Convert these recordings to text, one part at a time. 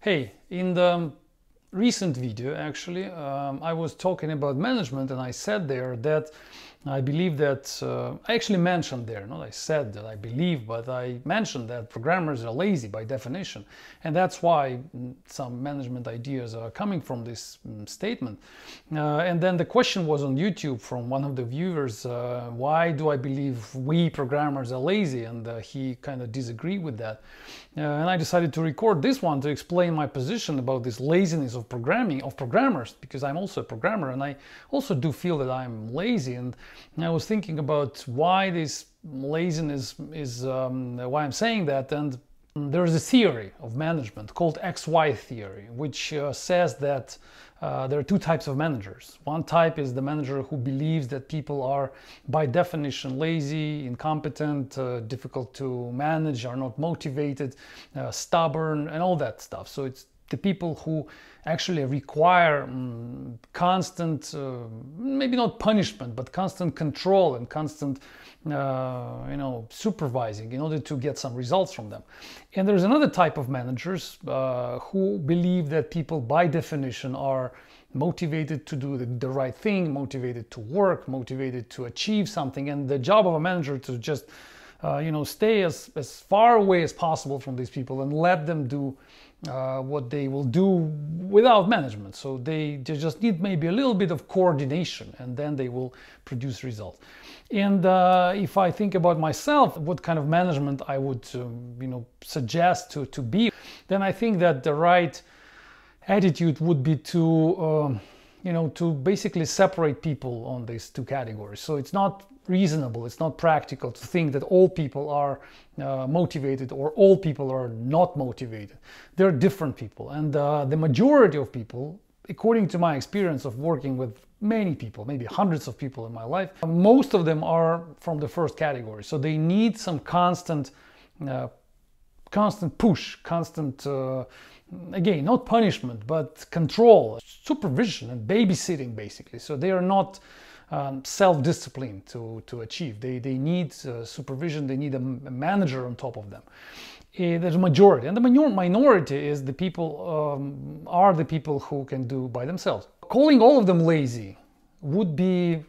Hey, in the recent video actually, I was talking about management, and I said there that I believe that, I actually mentioned there, not I said that I believe, but I mentioned that programmers are lazy by definition. And that's why some management ideas are coming from this statement. And then the question was on YouTube from one of the viewers, why do I believe we programmers are lazy? And he kind of disagreed with that. And I decided to record this one to explain my position about this laziness of programmers, because I'm also a programmer and I also do feel that I'm lazy. And I was thinking about why this laziness is, why I'm saying that. And there is a theory of management called XY theory, which says that there are two types of managers. One type is the manager who believes that people are by definition lazy, incompetent, difficult to manage, are not motivated, stubborn, and all that stuff. So it's the people who actually require constant, maybe not punishment, but constant control and constant supervising in order to get some results from them. And there's another type of managers who believe that people by definition are motivated to do the right thing, motivated to work, motivated to achieve something. And the job of a manager to just stay as far away as possible from these people and let them do what they will do without management. So they just need maybe a little bit of coordination, and then they will produce results. And if I think about myself, what kind of management I would suggest to be, then I think that the right attitude would be to basically separate people on these two categories. So it's not reasonable, it's not practical to think that all people are motivated or all people are not motivated. They're different people, and the majority of people, according to my experience of working with many people, maybe hundreds of people in my life, most of them are from the first category. So they need some constant push, constant again, not punishment, but control, supervision and babysitting basically. So they are not self-discipline to achieve. They need supervision, they need a manager on top of them. There's a majority, and the minority is the people, are the people who can do by themselves. Calling all of them lazy would be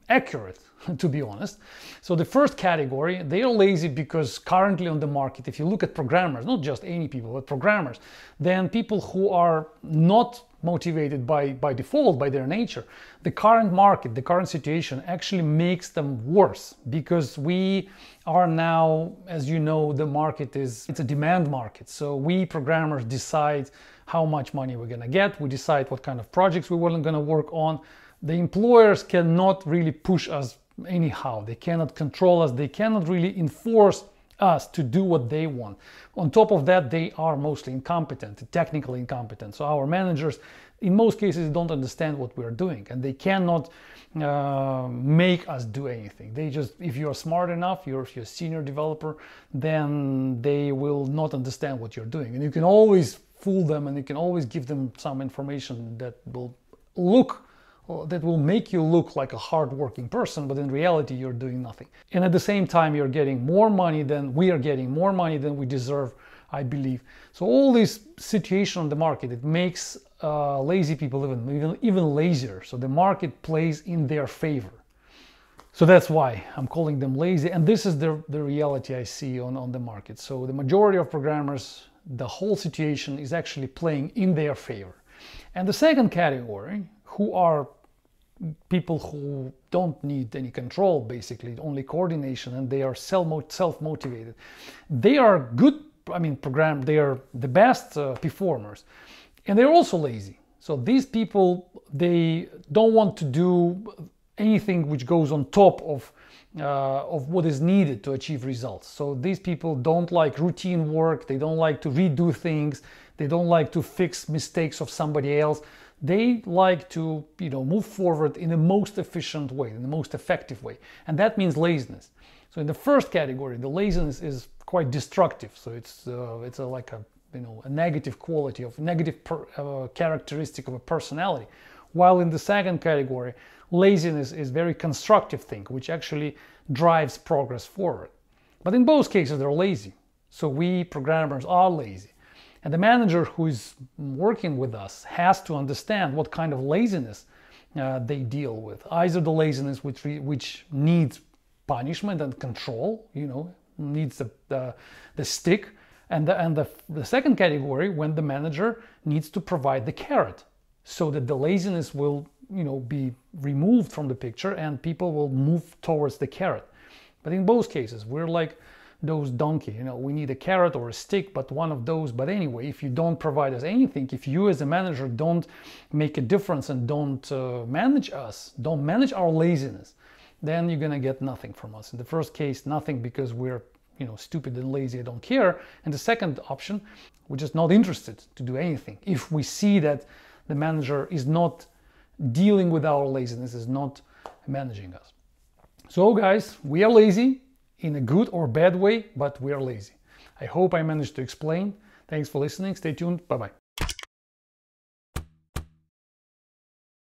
accurate, to be honest. So the first category, they are lazy because currently on the market, if you look at programmers, not just any people, but programmers, then people who are not motivated by default, by their nature, the current market, the current situation actually makes them worse, because we are now, as you know, the market it's a demand market. So we programmers decide how much money we're gonna get, we decide what kind of projects we're gonna work on. The employers cannot really push us anyhow, they cannot control us, they cannot really enforce us to do what they want. On top of that, they are mostly incompetent, technically incompetent. So our managers, in most cases, don't understand what we're doing, and they cannot make us do anything. They just, if you're smart enough, if you're a senior developer, then they will not understand what you're doing. And you can always fool them, and you can always give them some information that will make you look like a hard-working person, but in reality you're doing nothing. And at the same time you're getting more money than we are getting, more money than we deserve, I believe. So all this situation on the market, it makes lazy people even lazier. So the market plays in their favor. So that's why I'm calling them lazy, and this is the reality I see on the market. So the majority of programmers, the whole situation is actually playing in their favor. And the second category, who are people who don't need any control, basically only coordination, and they are self-motivated. They are good, they are the best performers, and they're also lazy. So these people, they don't want to do anything which goes on top of what is needed to achieve results. So these people don't like routine work, they don't like to redo things, they don't like to fix mistakes of somebody else. They like to move forward in the most efficient way, in the most effective way, and that means laziness. So in the first category, the laziness is quite destructive. So it's like a negative quality, of negative characteristic of a personality. While in the second category, laziness is very constructive thing, which actually drives progress forward. But in both cases, they're lazy. So we programmers are lazy. And the manager who is working with us has to understand what kind of laziness they deal with. Either the laziness which needs punishment and control, needs the stick, and the second category, when the manager needs to provide the carrot, so that the laziness will be removed from the picture and people will move towards the carrot. But in both cases, we're like those donkey, we need a carrot or a stick, but one of those. But anyway, if you don't provide us anything, if you as a manager don't make a difference and don't manage us, don't manage our laziness, then you're gonna get nothing from us. In the first case, nothing because we're stupid and lazy, I don't care. And the second option, we're just not interested to do anything. If we see that the manager is not dealing with our laziness, is not managing us. So guys, we are lazy in a good or bad way, but we are lazy. I hope I managed to explain. Thanks for listening. Stay tuned. Bye-bye.